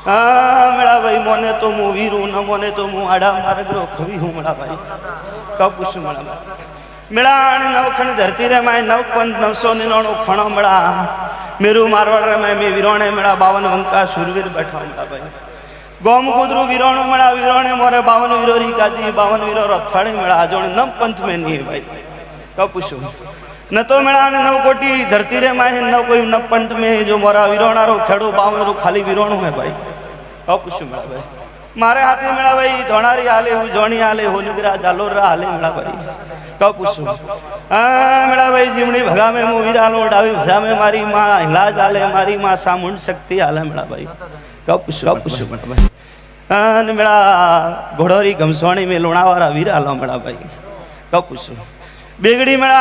મેળા ભાઈ મોને તો હું વીરું ન મોને તો હું આડા માર્ગરો ખવી હું મેળા ભાઈ કપુશું મેળા મેળા અને નવખંડ ધરતી રે માય 9,999 ખણો મેળા મેરું મારવાડ રે માય મે વીરોણે મેળા 52 વંકા સુરવીર બેઠા મેળા ભાઈ ગોમ કુદરું વીરોણો મેળા વીરોણે મોરે 52 વીરોરી ગાદી 52 વીરો રથાડી મેળા જોણ નવ પંથ में नहीं भाई કપુશું न तो मेरा ने 9 कोटी धरती रे माहे न कोई न पंथ में जो मोरा वीरोणारो खेड़ो 52 खाली वीरोणो है भाई કપુશું મેળા ભાઈ मारे हाथी मेरा भाई धोणारी हाले हूँ जोणी हाले होलीगरा जालोरा हाले मेरा भाई કપુશું मेरा भाई जीवनी भगा में मु वीरालो डावी भगा में मारी माँ हिलाज हाले मारी माँ सामुंड शक्ति हाले मेरा भाई કપુશું मेरा भाई मेरा घोड़ोरी घमसोणी में लोणावारा वीर हालो मेरा भाई કપુશું बेगड़ी मेरा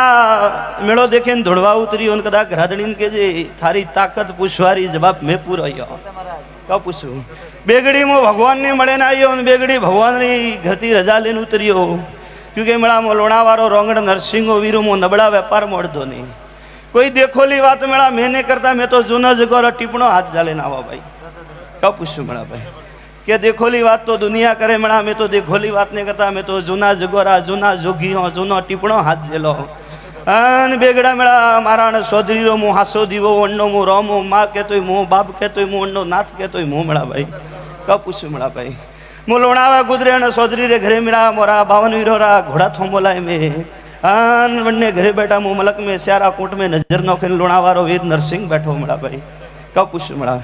मेड़ो देखे धुड़वा उतरी उन कदा घराधणी के जे थारी ताकत पुछवारी जवाब में पूरो आयो कपुछु बेगड़ी मो भगवान ने मळे ना आयो बेगड़ी भगवान री घरती रजा लेन उतरियो क्योंकि मेरा मो लोणावारो रोंगड़ नरसिंहो वीरू मो नबड़ा व्यापार मोड़दो नहीं कोई देखोली बात मेरा मैंने करता मैं तो जूनो जगोर टिपणो हाथ जाले ना आवा भाई कपुछु मेरा भाई के देखोली बात तो दुनिया करे मेरा मैं तो देखोली बात नहीं करता मैं तो जूना जगोरा जूना जोगियो जूनो टिपणो हाथ जेलो अन बेगड़ा मेरा मारा ने सोदरीरो मु हासो दीवो वन्नो मु रोमो मां के तोय मु बाप के तोय मु वन्नो नाथ के तोय मु मेरा भाई कपुछु मेरा भाई मु लोणावा गुजरे ने सोदरी रे घरे मेरा मोरा 52 वीरोरा घोड़ा थोमोलाय में अन वन्ने घरे बैठा मु मलक में स्यारा कोट में नजर नोखे लोणावारो वीर नरसिंह बैठो मेरा भाई कपुछु मेरा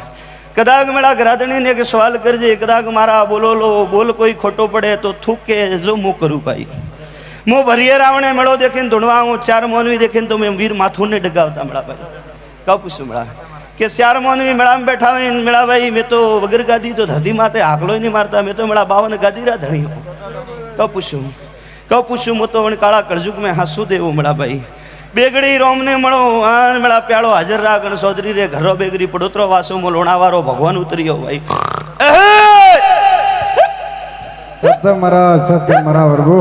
कदाग मेरा घराधणी ने के सवाल कर जे कदाग मारा बोलो लो बोल कोई खोटो पड़े तो थूक के जो मुँह करूँ भाई मुँह भरिए रावणे मेड़ो देखे धुणवा हूँ 4 मोनवी देखे तो मैं वीर माथू ने डगावता मेरा भाई कपुछु मेरा के 4 मोनवी मेड़ा में बैठा हुए मेरा भाई मैं तो वगर गादी तो धरती माते आकलो ही नहीं मारता मैं तो मेरा 52 गादी रा धनी हूँ कपुछु मु तो काला कलजुग में हंसू देव मेरा भाई बेगड़ी रोम ने मळो मेरा प्यालो हाजर रा गण चौधरी रे घरो बेगड़ी पड़ोतरो वासो मो लोणावारो भगवान उतरियो भाई सत्य मरा वर्गो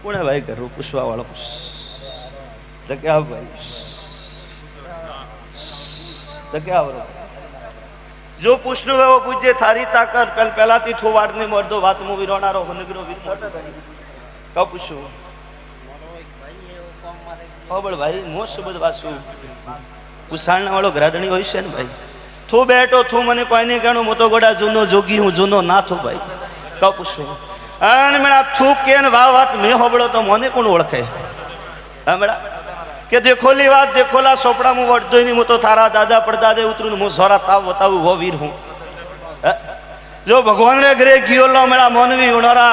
कोण है भाई घरो पुष्पा वाला तो क्या भाई तो क्या जो पूछनु है वो पूछे थारी ताकत कल पहला थी थो वाट ने मर दो बात मु वीरोणारो हुनगरो वीर कब पूछू ओ बड़ भाई मो सुबद वासु पुसाणना वालो घराधणी होय छे ने भाई थो बैठो थो मने कोई ने कहणो मो तो गोडा जूनो जोगी हूं जूनो ना थो भाई कब पूछू अन मेरा थू केन वा बात में होबड़ो तो मोने कोण ओळखे हा मेरा के देखोली बात देखोला सोपड़ा मु वटदो नहीं मु तो थारा दादा परदादे उतरू मु सोरा ताव बताऊ वो वीर हूँ जो भगवान रे घरे गियो लो मेरा मोनवी उनोरा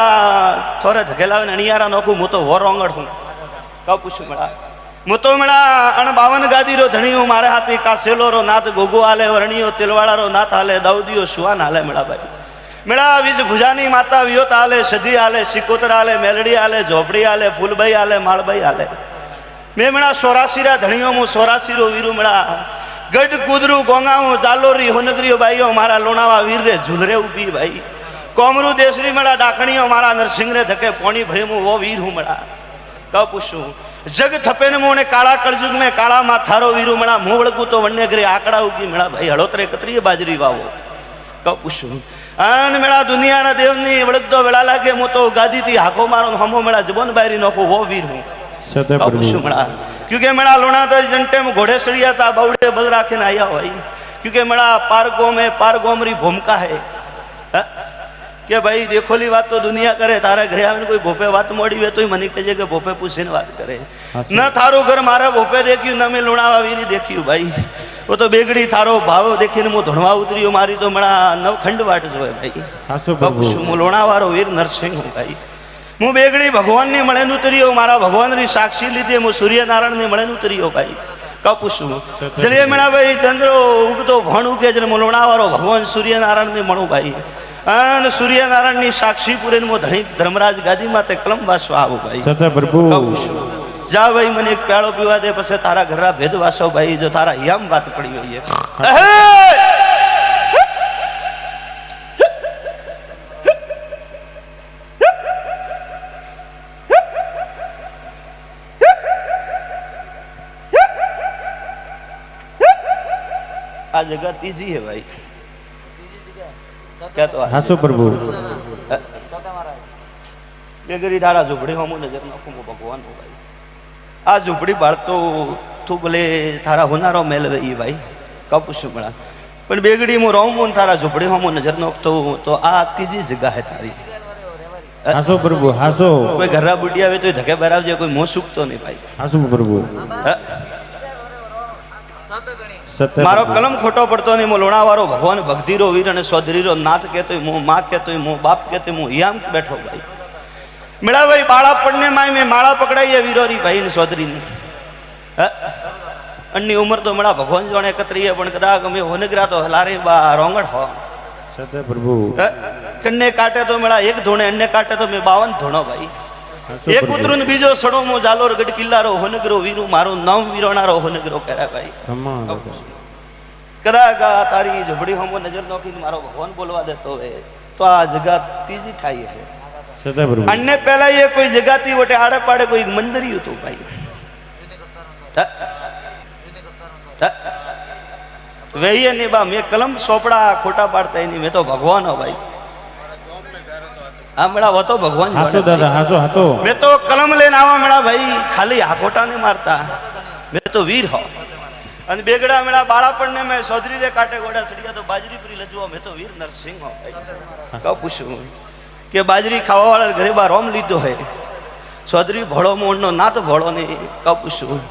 थोड़े धकेला नणियारा नोखू मु तो वो रोंगड़ हूँ कब पूछू मेरा मु तो मेरा अण 52 गादी रो धणी हूँ मारे हाथी कासेलो रो नाथ गोगो आले वरणियो तिलवाड़ा रो नाथ आले दाऊदियो सुहान आले मेरा भाई मेरा बीज भुजानी माता वियोत आले सदी आले सिकोतर आले मेलड़ी आले झोपड़ी आले फूलबाई आले मालबाई आले मैं मेरा 84 धणियों मु 84 वीरू मेरा गढ़ कुदरू गोंगाऊ जालोरी होनगरियो भाईओ मारा लोणावा वीर रे झूलरे उभी भाई कोमरू देसरी मेरा डाकणियों मारा नरसिंह रे धके पोणी भरे मु वो वीर हूँ मेरा कब पूछू जग थपे ने मोने काला कलजुग में काला माथारो वीरू मेरा मुँह वड़कू तो वन्ने घरे आकड़ा उगी मेरा भाई हड़ोतरे कतरी बाजरी वावो कब पूछू अन मेरा दुनिया ना देव ने वड़क दो वेला लागे मु तो गादी थी हाको मारो हमो मेरा जबोन बायरी नोखो वो वीर हूँ क्योंकि मेरा लोना तो जंटे में घोड़े सड़िया था बावड़े बल राखे ना आया भाई क्योंकि मेरा पारगोमरी भूमिका है कि भाई देखोली बात तो दुनिया करे तारा घरे आवे कोई भोपे बात मोड़ी हुए तो मनी कहे कि भोपे पूछे बात करे न थारो घर मारे भोपे देखियो न मैं लोणावा वीरी देखियो भाई वो तो बेगड़ी थारो भाव देखी ने मु धुणवा उतरियो मारी तो मेरा नवखंड वाट जो है भाई मु लोणावारो वीर नरसिंह हूँ भाई मु बेगड़ी भगवान ने मळे उतरियो मारा भगवान री साक्षी लीधे मु सूर्य नारायण ने मळे उतरियो भाई कब पूछू चलिए मेरा भाई चंद्रो उगतो भण उगे जन लोणावारो भगवान सूर्य नारायण ने मणु भाई अन सूर्य नारायण नी साक्षी पूरे मो धणी धर्मराज गादी माते कलम वासो आवो भाई सत्य प्रभु जा भाई मने एक प्यालो पीवा दे पछे तारा घररा भेद वासो भाई जो तारा हियाम बात पड़ी हुई है આ જગह तीजी है भाई क्या तो હાસો પ્રભુ बेगरी धारा झूपड़ी हम नजर नाखूं भगवान हो भाई आ झूपड़ी बाळतो तू भले थारा होनारो मेलवे ई भाई कपूस मळा पण बेगड़ी मु रहूं थारा झूपड़ी हम नजर नाखतो तो आ तीजी जगह है थारी હાસો પ્રભુ હાસો कोई घरा बुढ़िया आवे तो धके बरावजे कोई मोह सूकतो नहीं भाई હાસો પ્રભુ સત્ય मारो कलम खोटो पड़तो नहीं मो लोणावारो भगवान भक्तिरो वीर अने सोदरीरो नाथ कहतो मो मां कहतो मो बाप कहतो मो याम बैठो भाई मेरा भाई बाळा पड़ने माय में माळा पकड़ाई है वीरोरी भाई ने सोदरी ने अन्नी उम्र तो मेरा भगवान जाने कतरी है पण कदाच मैं होनगरा तो हलारे बा रोंगड़ हो સત્ય પ્રભુ कन्ने काटे तो मेरा एक धोणे अन्ने काटे तो मैं 52 धोणो भाई હાસો एक પ્રભુ. उतरून बीजो सड़ो मो जालोर गढ़ किल्लारो होनगरो वीरू मारो नाम वीरोनारो होनगरो करे भाई ખમા कदाच तारी झोपड़ी हम नजर नोखी मारो भगवान बोलवा देतो है तो आ जगह तीजी ठाई है સત્ય પ્રભુ अन्य पहला ये कोई जगह थी वोटे आड़े पाड़े कोई मंदिर ही तो भाई वही नहीं बा मैं कलम सोपड़ा खोटा पाड़ता ही नहीं मैं तो भगवान हो भाई मेरा वो तो भगवान હાસો દાદા હાસો હતો मैं तो कलम लेने आवा मेरा भाई खाली हाकोटा नहीं मारता मैं तो वीर हो અને બેગડા મેળા બાળાપણને મેં સોદરી રે કાટે ગોડા સડિયા તો બાજરી પરી લજવો મેં તો વીર નરસિંહ હો કહું પૂછું કે બાજરી ખાવા વાળા ઘરે બા રોમ લીધો હે સોદરી ભોળો મોણનો નાત ભોળો ને કહું પૂછું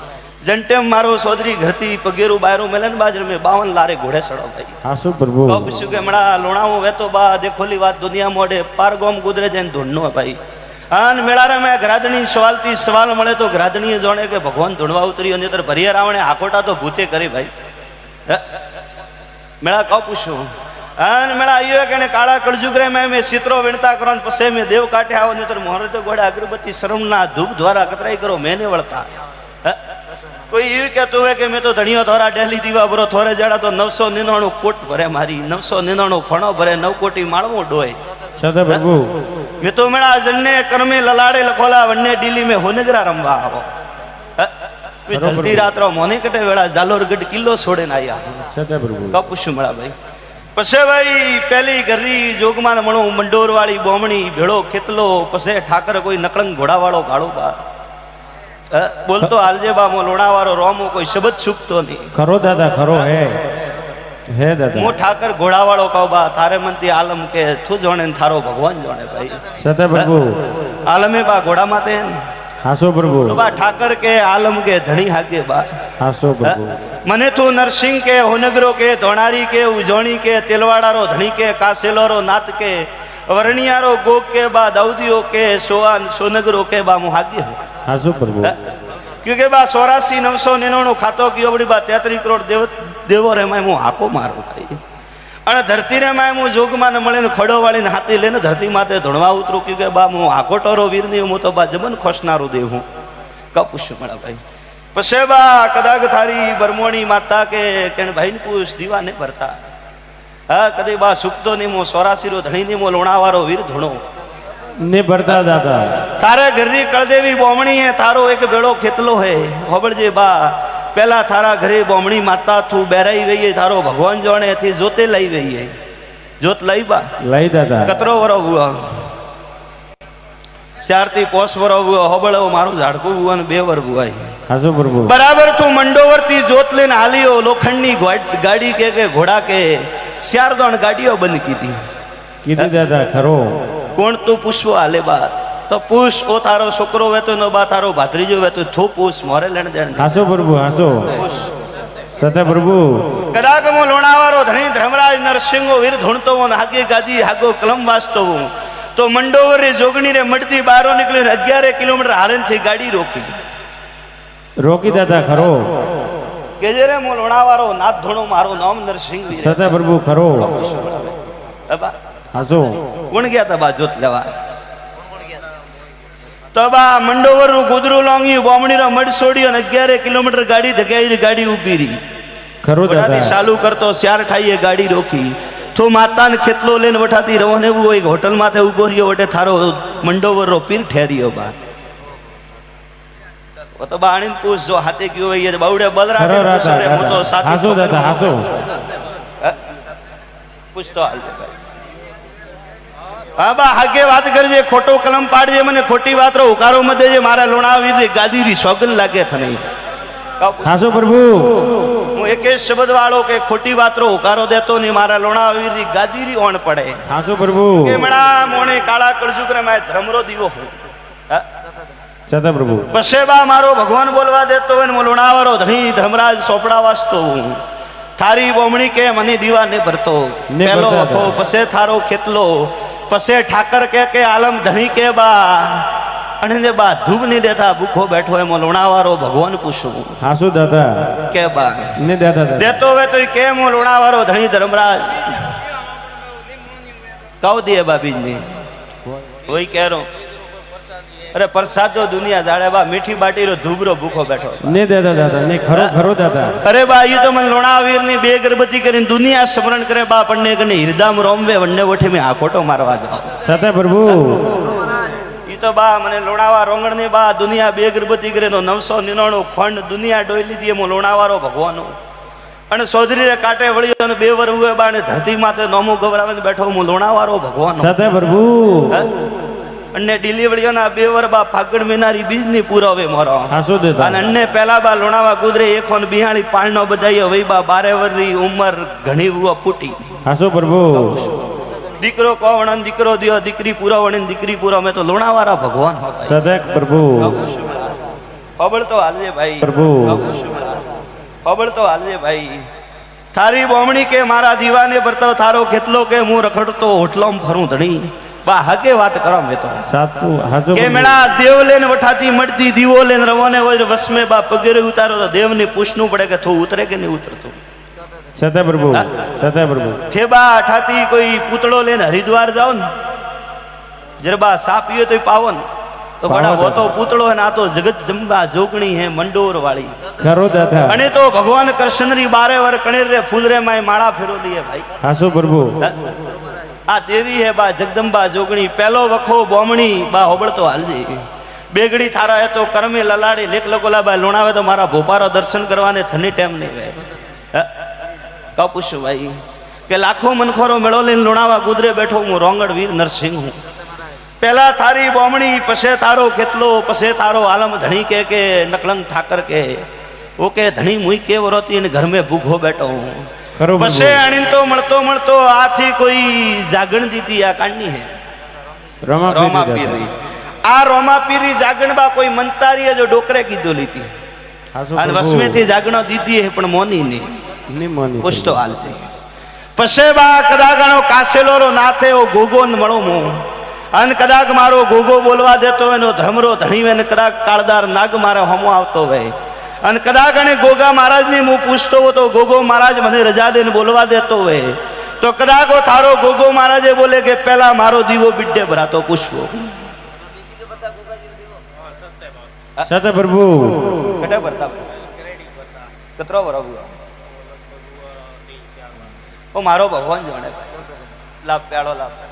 જંટેમ મારો સોદરી ઘરતી પગેરું બાયરું મેલન બાજર મેં 52 લારે ઘોડે સડો ભાઈ હાસો પ્રભુ કહું પૂછું કે મેળા લોણાવું વેતો બા દેખોલી વાત દુનિયા મોડે પાર ગોમ ગુદરે જઈને ધૂણનો ભાઈ આન મેળારે મેં ગ્રાદણી સવાલથી સવાલ મળે તો ગ્રાદણીએ જાણે કે ભગવાન ધૂણવા ઉતરી અને તર ભરિયા રાવણે આકોટા તો ભૂતે કરી ભાઈ મેળા કહું પૂછું આન મેળા આયો કે કાળા કળજુગરે મેં સિત્રો વીણતા કરો ને પછી મેં દેવ કાઢે આવો ને તર મોહરે તો ગોડા અગરબત્તી શરમના ધૂપ દ્વારા કતરાઈ કરો મેને વળતા કોઈ એવું કહેતું હોય કે મેં તો ધણીઓ થોરા ડેલી દીવા ભરો થોરે જાડા તો 999 કોટ ભરે મારી 999 ખણો ભરે 9 કોટી માળવું ડોય સત્ય પ્રભુ मैं तो मेरा जन्ने कर्मे ललाड़े लखोला वन्ने डीली में होनगरा रमवा आवो धरती रात रो मोने कटे वेला जालोर गढ़ किलो छोड़े ना आया સત્ય પ્રભુ का पुछ मळा भाई पछे भाई पहली गरी जोगमान मणो मंडोर वाली बोमणी भेड़ो खेतलो पछे ठाकर कोई नकलंग घोड़ा वालो गाड़ो बा बोलतो आलजे बा मो लोणावारो रोमो कोई शब्द छुपतो नहीं ખરો દાદા ખરો હે દાદા मो ठाकर घोड़ा वालो कहू बा थारे मनती आलम के थू जोणे ने थारो भगवान जोणे भाई સત્ય પ્રભુ आलमे बा घोड़ा माते હાસો પ્રભુ तो बा ठाकर के आलम के धनी हागे बा હાસો પ્રભુ मने तू नरसिंह के होनगरो के धोणारी के उजोणी के तेलवाड़ा रो धनी के कासेलो रो नाथ के वर्णिया रो गोग के बा दाऊदियो के सोनगरो के बा मुहागे हो હાસો પ્રભુ क्योंकि बा 84,999 खातो की बड़ी बा 33 करोड़ देवो रे मैं मु हाको मारू भाई અને ધરતી રે માય હું જોગમાં મળે ને ખડો વાળીને હાથી લઈને ધરતી માથે ધણવા ઉતરું કે બા હું આકોટોરો વીર ની હું તો બા જમન ખોસનારું દેવ હું કપુશ મળા ભાઈ પછી બા કદાચ થારી બરમોણી માતા કે ભાઈ ને પૂછ દીવા ને ભરતા હા કદી બા સુકતો ની મો 84 રો ધણી ની મો લોણાવારો વીર ધણો ને ભરતા દાદા તારે ઘરની કળદેવી બોમણી હે તારો એક બેડો ખેતલો હે હોબળજે બા पहला थारा घरे बोमणी माता थू बेराई गई है थारो भगवान जोने थी जोते लाई गई है जोत लाई बा લઈ દાદા कतरो वरो हुआ स्यारती पोस वरो हुआ होबळो मारू झाड़कू हुआ ने 2 वर हुआ હાસો પ્રભુ बराबर तू मंडोवरती जोत लेने हालियो लोखंडनी गाड़ी के घोड़ा के स्यारदोण गाड़ियों बंद की थी કીધી દાદા ખરો कोण तू पुष्पो हाले बा तो पूछ ओ तारो छोकरो वे तो नो बा तारो भातरीजो वे तो थू पूछ मोरे लेण देण હાસો પ્રભુ હાસો સત્ય પ્રભુ कदाच मो लोणावारो धणी धर्मराज नरसिंहो वीर धुणतो हो हागे गादी हागो कलम वाचतो हो तो मंडोवर रे जोगणी रे मडती बारो निकली 11 किलोमीटर हालन थी गाड़ी रोकी રોકી દાદા ખરો के जे रे मो लोणावारो नाथ धुणो मारो नाम नरसिंह वीर સત્ય પ્રભુ ખરો अबा હાસો कोण गया था बा जोत लेवा तो बा मंडोवर रू गुदरू लोंगी बोमणी रो मड सोड़ी और 11 किलोमीटर गाड़ी धकेई गाड़ी उभी रही ખરો वठाती દાદા चालू करतो स्यार ठाईए गाड़ी रोकी तो माता ने खेतलो लेन वठाती रवने वो एक होटल माथे उभो रियो वटे थारो मंडोवर रो पीर ठहरियो बा वो तो बाणीन पूछ जो हाथे क्यों है ये बावड़े बल ખરો रहा દાદા है वो तो साथी હાસો દાદા હાસો પૂછ તો હાલ ભાઈ હા બા હાગે વાત કરજે ખોટો કલમ પાડજે મને ખોટી વાત રો ઉકારો મત દેજે મારા લોણાવી ગાદી રી સોગન લાગે થને હાસો પ્રભુ હું એક શબ્દ વાળો કે ખોટી વાત રો ઉકારો દેતો ને મારા લોણાવી રી ગાદી રી ઓણ પડે હાસો પ્રભુ કે મણા મોણે કાળા કળજુગ રે મે ધર્મરો દીવો હું સતા પ્રભુ પછે બા મારો ભગવાન બોલવા દેતો હોય ને લોણાવારો ધણી ધર્મરાજ સોપડા વાસતો હું થારી બોમણી કે મને દીવા ને ભરતો પેલો વખો પછે થારો ખેતલો પછે ઠાકર કે આલમ ધણી કે બા અને ને બા ધૂપ નહીં દેતા ભૂખો બેઠો એમ લોણાવારો ભગવાન પૂછું હાસો દાદા કે બા ને દાદા દેતો હોય તો કેમ લોણાવારો ધણી ધર્મરાજ કહો દે બાબી ને વही कह रो अरे प्रसाद जो दुनिया जाड़े बा मीठी बाटी रो धूबरो भूखो बैठो ने दादा दादा ने खरो खरो दादा अरे बा ये तो मन लोणावीर ने बे गरबती करीने दुनिया स्मरण करे बा पन्ने कने हृदय में रोमवे वन्ने वठे में आखोटो मारवा जा सता प्रभु ये तो बा मने लोणावा रोंगण ने बा दुनिया बे गरबती करे तो 999 खंड दुनिया डोई लीधी मो लोणावारो भगवानो અને સોધરી રે કાટે વળ્યો અને બે વર હુએ બાને ધરતી માથે નોમો ગવરાવીને બેઠો હું લોણાવારો ભગવાન સતા પ્રભુ અને ડિલિવરીઓ ના બે વર બા ફાગણ મહિનારી બીજ ની પુરાવે મારો હાસો દેતા અને અન્ને પેલા બા લોણાવા ગુદરે 142 પાણનો બજાયો વઈ બા 12 વરની ઉંમર ઘણી હુआ ફૂટી હાસો પ્રભુ દીકરો કોવણ દીકરો દિયો દીકરી પુરાવણી દીકરી પુરા મે તો લોણાવારા ભગવાન હો સદક પ્રભુ ખબર તો હાલજે ભાઈ પ્રભુ ખબર તો હાલજે ભાઈ થારી બોમણી કે મારા દીવાને ભરતો થારો ખેતલો કે હું રખડતો હોટલોમ ફરું ધણી બા હકે વાત કરો મે તો સાતુ હાજો કે મેળા દેવ લેને વઠાતી મળતી દીવો લેને રવાને હોય વસમે બા પગેરે ઉતારો તો દેવને પૂછવું પડે કે થો ઉતરે કે નહીં ઉતરતું સતા પ્રભુ સતા પ્રભુ છે બા ઠાતી કોઈ પૂતળો લેને હરિદ્વાર જાવ ને જરબા સાપીએ તો પાવન તો બડા वो तो પૂતળો હે ના તો જગત જંબા જોગણી હે મંડોર વાળી ખરો દાદા અને તો ભગવાન કૃષ્ણ રી 12 વર કણેર રે ફૂલ રે માં માળા ફેરો લીએ ભાઈ હાસો પ્રભુ આ દેવી હે બા જગદંબા જોગણી પેલો વખો બોમણી બા હોબળતો હાલજી બેગડી થારા હે તો કરમે લલાડી લેખ લગોલા બા લોણાવે તો મારા ભોપારો દર્શન કરવાને થની ટાઈમ નહીં વે કા પૂછું ભાઈ કે લાખો મનખોરો મેળો લઈને લોણાવા ગુદરે બેઠો હું રોંગડ વીર નરસિંહ હું પેલા થારી બોમણી પછે થારો કેટલો પછે થારો આલમ ધણી કે નકલંગ ઠાકર કે ઓકે ધણી મુઈ કે વરોતી ને ઘર में ભૂખો બેઠો હું પછે આણીન તો મળતો આથી કોઈ જાગણ દીધી આ કાંડની હે રોમા પીરી આ રોમા પીરી જાગણ બા કોઈ મંતારીએ જો ડોકરે કીધો લીધી અને વસમે થી જાગણો દીધી હે પણ મોની ની મોની પૂછતો હાલ છે પછે બા કદાગણો કાસેલો રો નાથે ઓ ગોગો ન મળો મો અન કદાક મારો ગોગો બોલવા દેતો હોય નો ધર્મરો ધણી હોય ને કદાક કાળદાર નાગ મારે હોમો આવતો હોય અને કદાક અને ગોગા મહારાજ ને હું પૂછતો હો તો ગોગો મહારાજ મને રજા દઈને બોલવા દેતો હોય તો કદાક થારો ગોગો મહારાજે બોલે કે પેલા મારો દીવો બિડ્ડે ભરાતો પૂછવો સતા પ્રભુ કટે ભરતા કતરો ભરાવું ઓ મારો ભગવાન જોણે લાભ પેળો લાભ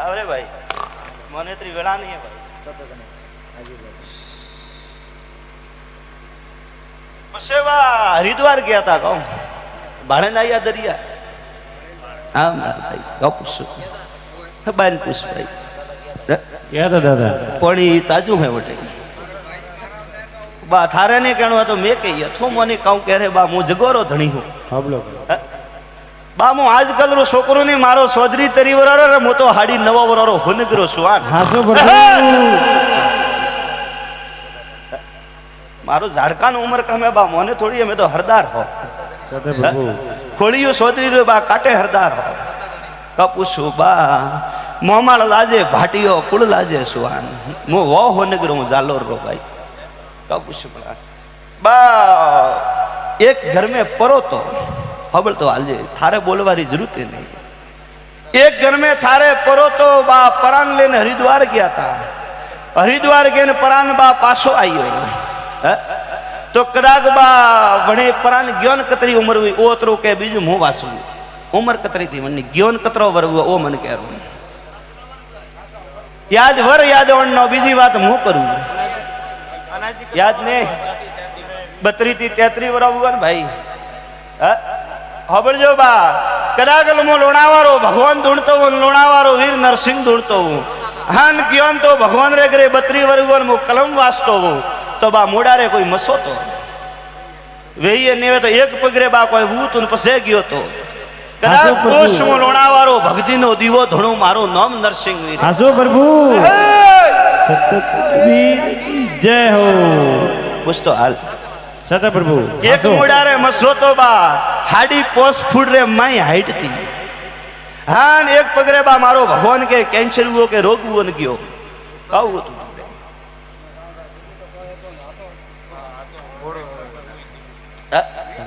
अरे भाई મને ત્રી વેળા નહીં હે ભાઈ પછી હરિદ્વાર ગયા હતા કહું ભાડે ના આયા દરિયા હા ભાઈ કહું પૂછું બાન પૂછ ભાઈ યાદ દાદા પાણી તાજું હે વટે બા થારે ને કહેણું તો મેં કહી અથો મને કહું કે રે બા હું જગોરો ધણી હું હાબલો બા હું આજકાલ રો છોકરો ની મારો સોદરી તરી વરારો રે મો તો હાડી 9 વરારો હુનગરો છું આ હાસો પ્રભુ મારો ઝાડકાનો ઉંમર કમે બા મોને થોડી અમે તો હરદાર હો સતા પ્રભુ ખોળિયો સોદરી રો બા કાટે હરદાર હો કપુસુ બા મોમાળ લાજે ભાટીયો કુળ લાજે સુવાન મો વો હુનગરો હું જાલોર રો ભાઈ કપુસુ બા એક ઘર में परो तो खबर तो हाल थारे बोलवारी जरूरत ही नहीं एक घर में थारे परो तो बा परान लेने हरिद्वार गया था हरिद्वार गए परान बा पासो आई हो तो તો કદાચ બા વણે પરાન જ્ઞાન કતરી ઉમર હોય ઓતરો કે બીજું હું વાસવું ઉમર કતરી થી મને જ્ઞાન કતરો વરવું ઓ મને કહેવું યાદ વર યાદ ઓણનો બીજી વાત હું કરું યાદ ને 32 થી 33 વરવું ને ભાઈ ખબરજો બા કદાચ હું લોણાવાળો ભગવાન ધૂણતો હું લોણાવાળો વીર નરસિંહ ધૂણતો હું હાન જ્ઞાન તો ભગવાન રે કરે 32 વરવું હું કલમ વાંચતો હું તો બા મોડારે કોઈ મસો તો વેઈએ નેવે તો એક પગરે બા કોઈ હું તું પસે ગયો તો કદાચ કોષમાં લોણાવાળો ભક્તિનો દીવો ધણો મારો નામ નરસિંહ વીર હાસો પ્રભુ સતવીર જય હો પૂછતો હાલ સતા પ્રભુ એક મોડારે મસો તો બા હાડી પોસ ફૂટ રે માઈ હાઈટ થી હા એક પગરે બા મારો ભગવાન કે કેન્સર હુઓ કે રોગ હુઓ ને ગયો કાવું હતું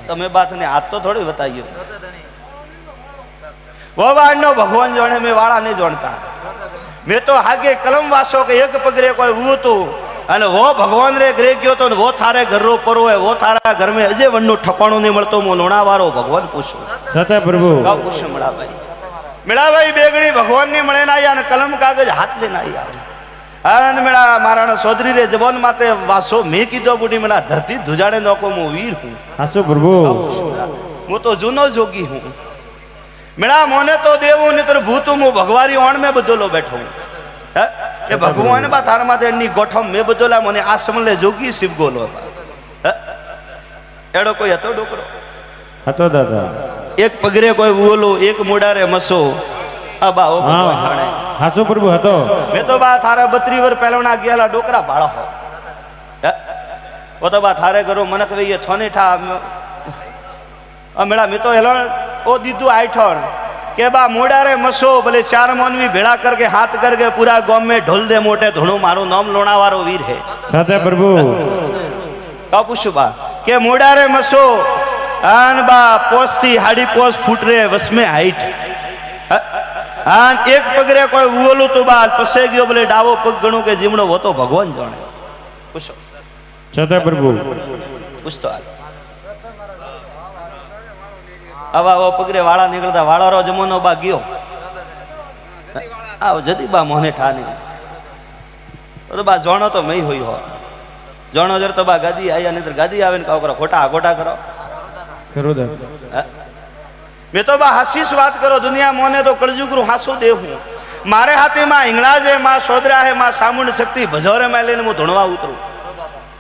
તમે બાત ને હાથ તો થોડી બતાવીએ નો ભગવાન જાણે મેં વાળા નહીં જાણતા મેં તો હાગે કલમ વાસો કે એક પગરે કોઈ હું હતું અને વો ભગવાન રે ઘરે ગયો તો વો થારે ઘરરો પરો હે વો થારા ઘર में અજે વનનું ઠકાણું નહીં મળતો મો લોણાવાળો ભગવાન પૂછો સતા પ્રભુ કાવ પૂછે મેળાભાઈ બેગડી ભગવાન ને મળે ના આયા અને કલમ કાગજ હાથ લેને આયા આનંદ મેળા મારાનો સોદરી રે જબોન માતે વાસો મેં કીધો બુડી મેલા ધરતી ધુજાડે નોકો હું વીર હું હાસો પ્રભુ હું તો જૂનો જોગી હું મેળા મોને તો દેવું ને તર ભૂતું હું ભગવારી ઓણ મેં બદલો બેઠો હું કે ભગવાન બા તાર માથે એની ગોઠમ મેં બદલા મને આ સમલે જોગી શિવ ગોલો એડો કોઈ હતો ડોકરો હતો દાદા એક પગરે કોઈ વોલો એક મોડારે મસો આ બા ઓ ભગવાન જાણે હાસો પ્રભુ હતો મેં તો બા થારા 32 વર પહેલાના ગયેલા ડોકરા ભાળો હો ઓ તો બા થારે ઘરો મને કહીએ થોને ઠા મેળા મેં તો હેલો ओ दीदू आठन के बा मोडारे मसो भले 4 मनवी भेड़ा करके हाथ करके पूरा गांव में ढोल दे मोटे धुणो मारो नाम लोणावारो वीर है सत्य प्रभु का पूछो बा के मोडारे मसो आन बा पोस्ती हाडी पोस फूट रे वस में हाइट आन एक पगरे कोई वोलो तो बा पसे गयो भले डावो पग गणो के जीवणो वो तो भगवान जाने पूछो सत्य प्रभु पूछतो आवा वो पगरे वाला निकलता वाला रो जमोनो बा गयो आओ जदी बा मोने ठाने तो बा जोणो तो मई होई हो जोणो जर तो बा गादी आया नहीं तो गादी आवे ने काव करो खोटा खोटा करो करो दा मैं तो बा हासीस बात करो दुनिया मोने तो कलजुगरु हासो देव हूं मारे हाथे मां इंगलाज है मां सोदरा है मां सामुंड शक्ति भजोरे में लेने मु धुणवा उतरू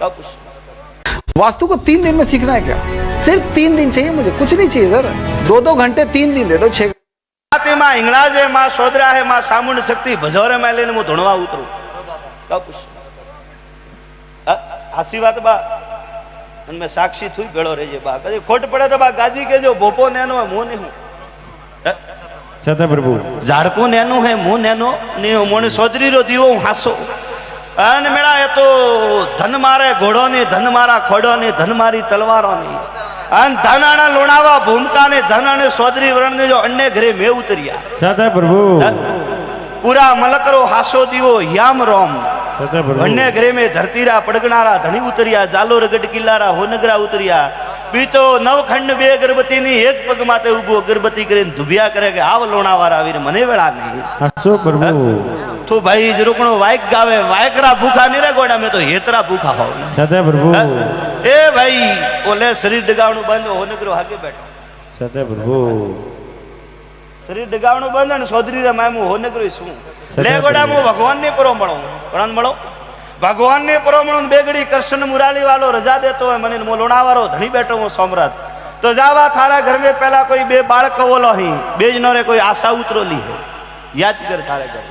का पूछ वास्तु को 3 दिन में सीखना है क्या? सिर्फ 3 दिन चाहिए मुझे, कुछ नहीं चाहिए सर। 2-2 घंटे 3 दिन दे दो 6 हाथे मां इंगलाज है मां सोदरा है मां सामुंड शक्ति भजोरे में लेने मु धुणवा उतरू का पूछ हासी बात बा मैं साक्षी थी भेड़ो रहे बा कदी खोट पड़े तो बा गाजी के जो भोपो नेनो है मुंह नहीं हूं सत्य प्रभु झाड़को नेनो है मुंह नेनो नहीं मोने सोदरी रो दीवो हासो अन मेरा ये तो धन मारे घोड़ो ने धन मारा खोड़ो ने धन मारी तलवारों ने अन धनाना लोणावा भूमिका ने धनाने सोदरी वरण ने जो अन्य घरे में उतरिया सत्य प्रभु पूरा मलकरो हासो दीवो याम रोम सत्य प्रभु अन्य घरे में धरतीरा पड़गनारा धनी उतरिया जालोर गढ़ किल्लारा होनगरा उतरिया बी तो नवखंड बे अगरबत्ती ने एक पग माते उभो अगरबत्ती करे धुबिया करे के आव लोणावारा वीर मने वेळा नहीं हासो प्रभु तो भाई जरूकणो वाइक गावे वाइकरा भूखा नहीं रे गोड़ा में तो हेतरा भूखा हो सत्य प्रभु ए भाई ओले शरीर डगावणो बंद होनगरो हागे बैठो सत्य प्रभु शरीर डगावणो बंद ने सोदरी रे मायमु होनगरो सु ले गोड़ा मु भगवान ने परो मळो कोण मळो भगवान ने परो मळो बेगड़ी कृष्ण मुरारी वालो रजा देतो है मने मो लोणावारो धणी बैठो मो सम्राट तो जावा थारा घर में पहला कोई बे बाळक ओलो ही बेजनो रे कोई आशा उतरोली है याद कर थारे घर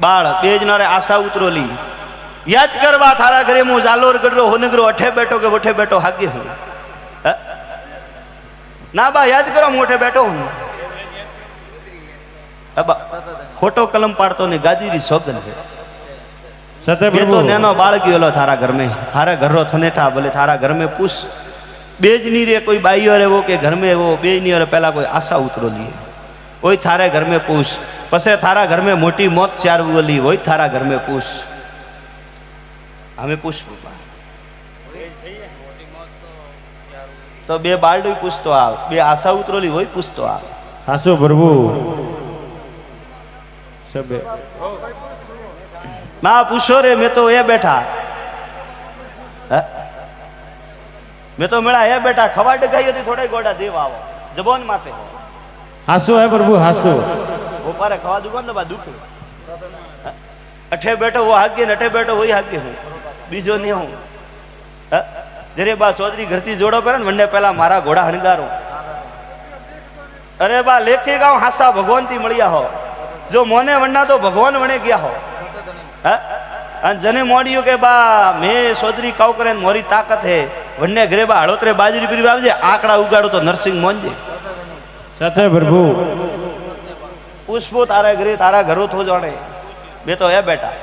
बाळ बेजनो रे आशा उतरोली याद करवा थारा घरे मु जालोर गडरो होनगरो अठे बैठो के वठे बैठो हागे हूं ना बा याद करो मोठे बैठो हूं अब खोटो कलम पाड़तो ने गादी री सोगन है सत्य ये प्रभु तो नैनो बाळकी ओलो थारा घर में थारा घररो थनेठा भले थारा घर में पूछ बेजनी रे कोई बाईयो रे वो के घर में वो बेजनी रे पहला कोई आशा उतरो लिए कोई थारे घर में पूछ पसे थारा घर में मोटी मौत चार बोली वही थारा घर में पूछ हमें पूछ તો બે બારડું પૂછતો આવે, બે આશા ઉતરોલી હોય પૂછતો આવે. હાસુ પ્રભુ સબે માં પૂછો રે, મેં તો એ બેઠા, મેં તો મેળા એ બેઠા ખવા ડગાઈ હતી થોડા ગોડા દેવ આવો જબોન માથે હાસુ હે પ્રભુ હાસુ. બપારે ખવા દુકાન ને બા દુખે અઠે બેઠો वो હાગે ને અઠે બેઠો वही હાગે હું બીજો નહીં હું. જરે બા સોદરી ઘરથી જોડો કરે ને વંડે પેલા મારા ઘોડા હણગારો. અરે બા લેખી ગાવ હાસા ભગવાન થી મળ્યા હો, જો મોને વંડા તો ભગવાન વણે ગયા હો. અને જને મોડ્યું કે બા મેં સોદરી કાવ કરે ને મોરી તાકાત હે વંડે ઘરે બા હળોતરે બાજરી પીરી આવજે આંકડા ઉગાડો તો નરસિંહ મોનજે સતે પ્રભુ પુષ્પો તારા ઘરે તારા ઘરો થો જાણે. બે તો એ બેટા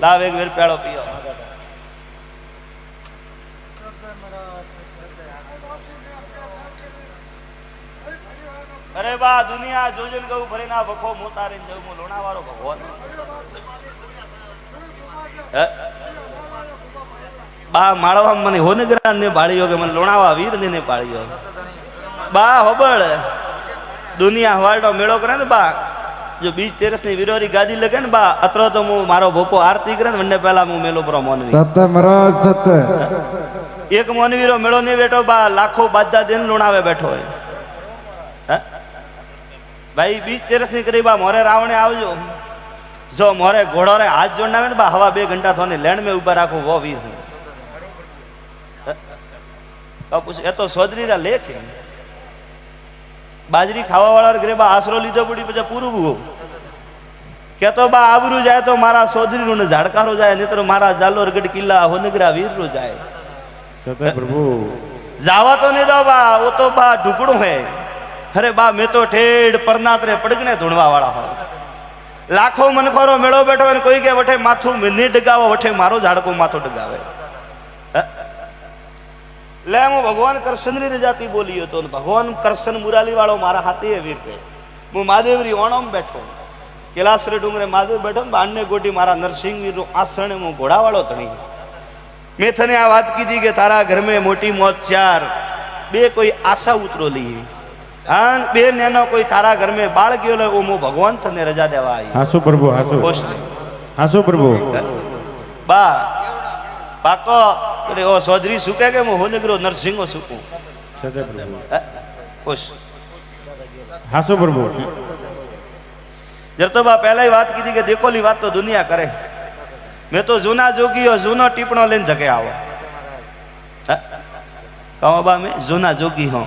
લાવ એક વેર પેળો પીઓ. અરે બા દુનિયા જોજન ગયું ભરે ના વખો મોતારે જવું હું લોણાવાળો ભગવાન. બા માળવા મને હોનગ્રાન ને પાળ્યો કે મને લોણાવા વીર ને પાળ્યો. બા હોબળ દુનિયા હવાડો મેળો કરે ને બા, જો 20-23 ની વિરોરી ગાદી લગે ને બા અતરો તો હું મારો ભોપો આરતી કરે ને વંડે પહેલા હું મેલો બરો મોનવી સત્ય મહારાજ સત્ય. એક મોનવીરો મેળો નહીં બેઠો બા લાખો બાદા દેન લોણાવે બેઠો હોય. ભાઈ 20-23 ની કરી બા મોરે રાવણે આવજો, જો મોરે ઘોડો રે હાથ જોડાવે ને બા હવા 2 ઘંટા થોની લેણ में ઉભા રાખો વો વીર હું. એ તો સોદરી રા લેખ બાજરી ખાવા વાળા ઘરે બા આશરો લીધો પડી પછી પૂરું કેતો બા આબરૂ જાય તો મારા સોદરી નું ઝાડકારો જાય, નહીં તો મારા જાલોરગઢ કિલ્લા હોનગરા વીર નું જાય. સતે પ્રભુ જાવા તો નહીં દો બા, વો તો બા ઢુકડું હે. અરે બા મેં તો ઠેડ પરનાતરે પડગને ધૂણવા વાળા હોય. લાખો મનખોરો મેળો બેઠો હોય કોઈ કે વઠે માથું નહીં ડગાવો, વઠે મારો ઝાડકો માથો ડગાવે. લે હું ભગવાન કૃષ્ણ ની રજાતી બોલ્યો હતો, ભગવાન કૃષ્ણ મુરાલી વાળો મારા હાથે વીર કે હું મહાદેવરી ઓણમ બેઠો કેલાસરે ડુંગરે મહાદેવ બેઠો ને બાણને ગોટી મારા નરસિંહ વીર નું આસણ હું ઘોડાવાળો તણી. મેં તને આ વાત કીધી કે તારા ઘર में મોટી મોત ચાર બે કોઈ આશા ઉતરો લી અને બે નેનો કોઈ તારા ઘર में બાળ ગયો લે હું ભગવાન તને રજા દેવા આવી. હાસુ પ્રભુ હાસુ હાસુ પ્રભુ. બા પાકો ઓ સોદરી સુકે કે હું હોનગરો નરસિંહો સુકું. સતે પ્રભુ ખુશ હાસુ પ્રભુ. જરતો બા પહેલા વાત કીધી કે દેખોલી વાત તો દુનિયા કરે. મેં તો જૂના જોગીઓ જૂનો ટીપણો લઈને જગે આવો. કહો બા મેં જૂના જોગી હો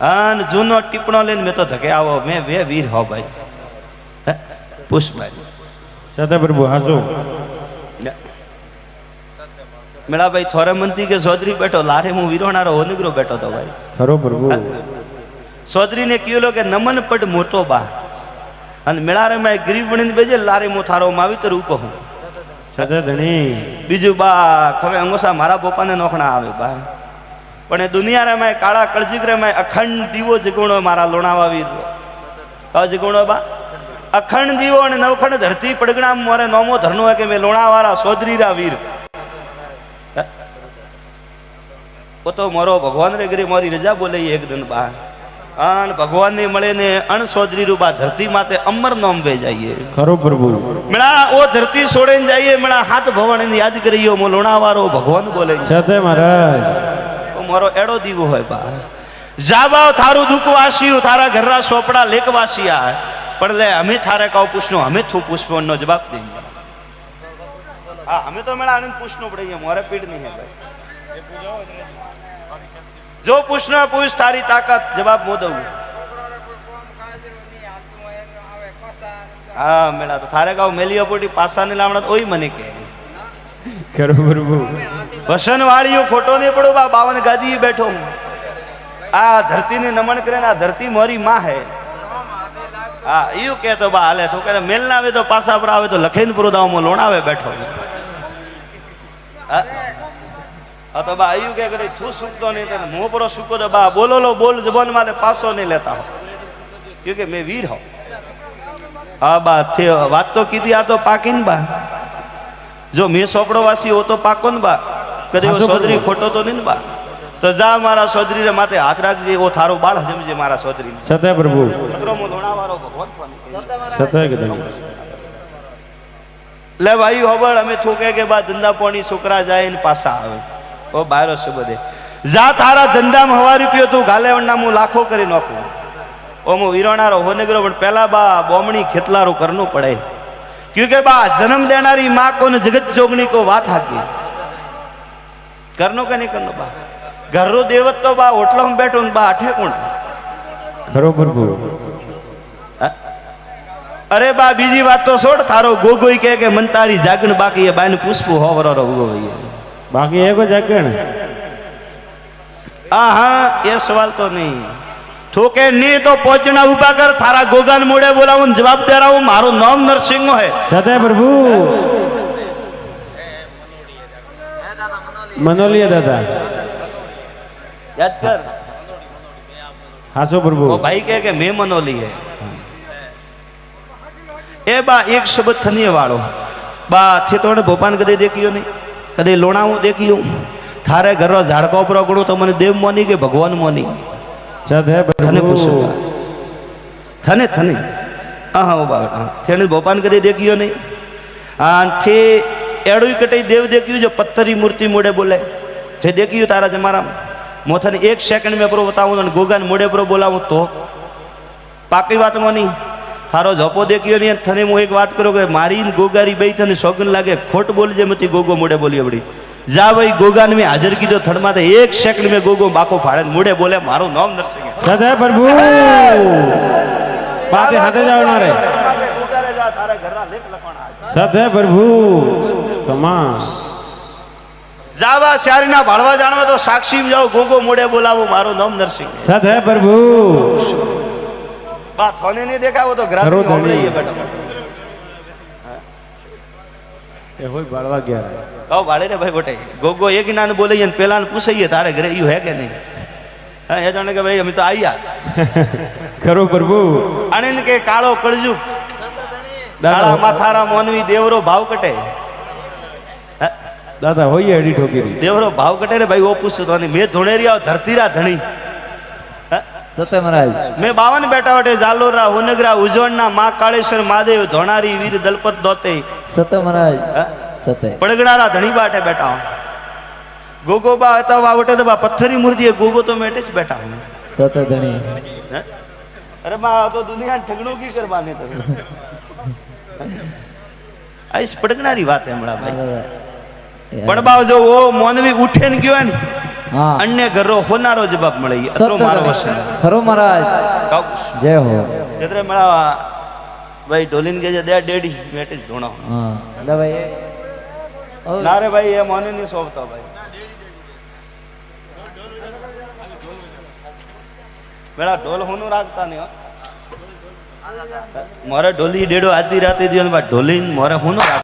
અને જૂનો ટીપણો લઈને મેં તો ધકે આવો. મેં વે વીર હો ભાઈ. પુષ્પભાઈ સતે પ્રભુ હાસુ. મેળા ભાઈ થોરે મંતી કે સોદરી બેઠો લારે હું વીરોણારો હોનગરો બેઠો તો ભાઈ ખરો પ્રભુ. સોદરી ને કહેલો કે નમન પટ મોટો બા અને મેળારે માં ગરીબ બનીને બેજે લારે મો થારો માવિતર ઉપો હું. સતે ધણી બીજું બા ખવે અંગોસા મારા પપ્પાને નોખણા આવે બા, પણ એ દુનિયા રે માં કાળા કળજુગ રે માં અખંડ દીવો જગુણો મારા લોણાવા વીર કહો જગુણો બા. અખંડ દીવો અને નવખંડ ધરતી પડગણા મોરે નોમો ધરનો હોય કે મેં લોણાવાળા સોદરીરા વીર. ઓ તો મારો ભગવાન રે ગરી મારી રજા બોલે એક દિન બા અન ભગવાન ને મળે ને અણ સોદરી રૂબા ધરતી માતે અમર નોમ વે જઈએ. ખરો પ્રભુ. મેળા ઓ ધરતી છોડે ને જઈએ મેળા હાથ ભવન ને યાદ કરીયો મો લોણાવાળો ભગવાન બોલે. સતે મહારાજ મારો એડો દીવો હોય બા. જાબાવ થારું દુઃખ વાસ્યું તારા ઘરના સોપડા લેક વાસિયા પણ લે અમે થારે કાવ પૂછનો અમે થું પુષ્પો નો જવાબ દઈ. હા અમે તો મેળા આનંદ પૂછનો પડી મોરે પીડ નહીં હે ભાઈ. જો પૂછનો પૂછ તારી તાકાત જવાબ મો દઉં. હા મેળા તો થારે કાવ મેલિયો પોટી પાસા ને લાવણા ઓય મને કે ખરો પ્રભુ. વસન વાળીઓ ખોટો નહીં પડો બા 52 ગાદી બેઠો હું. આ ધરતી ને નમન કરે ને આ ધરતી મારી માં હે. હા એવું કેતો બા હાલે તો કે મેલ ના આવે તો પાસા પર આવે તો લખીને પુરોદામાં લોણાવે બેઠો. હા તો બા આયુ કે કરે તું સુકતો નહીં તને મો પરો સુકો તો બા બોલો લો બોલ જબાન મારે પાસો નહીં લેતા હો ક્યોંકि મેં વીર હો. હા બા થે વાત તો કીધી આ તો પાકીન બા. જો મેં સોપડો વાસી હો તો પાકો ને બા કદી સોદરી ખોટો તો નહીં ને બા. તો જા મારા સોદરી રે માથે હાથ રાખજે એવો થારો બાળ જમજે મારા સોદરી સતે પ્રભુ પત્રોમાં ધોણાવાળો ભગવાન સતે કે ધણી લે ભાઈ હોબળ અમે થોકે કે બા ધંધા પોણી છોકરા જાય ને પાછા આવે ઓ બાયરો છે બધે જા તારા ધંધામાં હવા રૂપિયો તું ગાલેવણના હું લાખો કરી નાખું ઓ હું વીરોણારો હોનેગરો પણ પહેલા બા બોમણી ખેતલારું કરવું પડે ક્યોંકि બા જન્મ દેનારી માં કોને જગત જોગણી કો વાત હાકી કરનો કે નહીં કરનો બા ઘરનો દેવત તો બા ઓટલામાં બેઠો ને બા આઠે કોણ ખરો પ્રભુ અરે બા બીજી વાત તો છોડ થારો ગોગોઈ કે મન તારી જાગણ બાકી એ બાને પૂછવું હોવરો ઉગો બાકી એકો જાગણ હા એ સવાલ તો નહીં થોકે ની તો પોચના ઉભા કર થારા ગોગાન મોડે બોલાવું ને જવાબ દેરાવું મારું નામ નરસિંહ હે સતે પ્રભુ મનોલિયા દાદા યાદ કર હાસો પ્રભુ वो भाई कहे कि मैं मनोली है ए बा एक शब्द थनिए वालो बा थे तो भोपान कदे देखियो नहीं कदे लोणाऊ देखियो थारे घर झाड़का पर गणो तो मने देव मोनी के भगवान मोनी સતે थने પ્રભુ पूछो थने थने हाँ वो बाबा थे भोपान कदे देखियो नहीं थे एड़ू कटे देव देखियो जो पत्थरी मूर्ति मोड़े बोले थे देखियो तारा जमारा मोथन एक सेकंड में प्रो बताऊं गोगान मोड़े प्रो बोलाऊं तो पाकी बात मोनी थारो झोपो देखियो नहीं थने मु एक बात करो कि मारी गोगारी बई थने सोगन लागे खोट बोल जे मती गोगो मोड़े बोली बड़ी जा भाई गोगान में हाजिर कीधो थड़मा ते एक सेकंड में गोगो बाको फाड़े मोड़े बोले मारो नाम नरसिंह સતે પ્રભુ પાતે હાથે જાવના રે गोगारे जा थारे घरना लेख लखवाना સતે પ્રભુ કમા जावा शारीना भाड़वा जाणवा तो साक्षी में जाओ गोगो मोड़े बोलावो मारो नाम नरसिंह સતે પ્રભુ बात होने नहीं देखा वो तो ग्राहक खरो घूम रही धनी। है बेटा એ હોય બાળવા ગયા कहो भाड़े रे भाई बोटे गोगो एक ना बोले ये पहला ने पूछे थारे घरे यू है कि नहीं हाँ ये जाने के भाई हम तो आइया ખરો પ્રભુ अनिन के कालो कलजुग દાદા काला माथारा मोनवी देवरो भाव कटे દાદા હોય અડી ઠોકી देवरो भाव कटे रे भाई वो पूछो तो मैं धोणेरिया धरतीरा धणी सत्य महाराज मैं 52 बेटा वटे जालोरा हुनगरा उजवणना मां काळेश्वर महादेव धोणारी वीर दलपत दोते सत्य महाराज सत्य पड़गड़ारा धणी बाटे बैठा हूं गोगो बा आता वावटे तो बा पत्थरी मूर्ति है गोगो तो मैं से बैठा हूं सत्य धनी अरे मां तो दुनिया ठगणो की करवाने तो इस पड़गणारी बात है हमारा भाई पण बाव जो वो मोनवी उठे न गयो ने हाँ अन्य घरो होनारो जवाब मळे अतरो सत्य मारो धनी वसन खरो महाराज काउस जय हो जतरे मळा भाई ढोलीन के जे दे डेडी मेटे धोणो हाँ अरे भाई और ना रे भाई ये मोने नहीं सोवता भाई मेरा ढोल होनु राखता नहीं हो मोरे ढोली डेडो आधी राते दियो ने बा ढोलीन मोरे होनु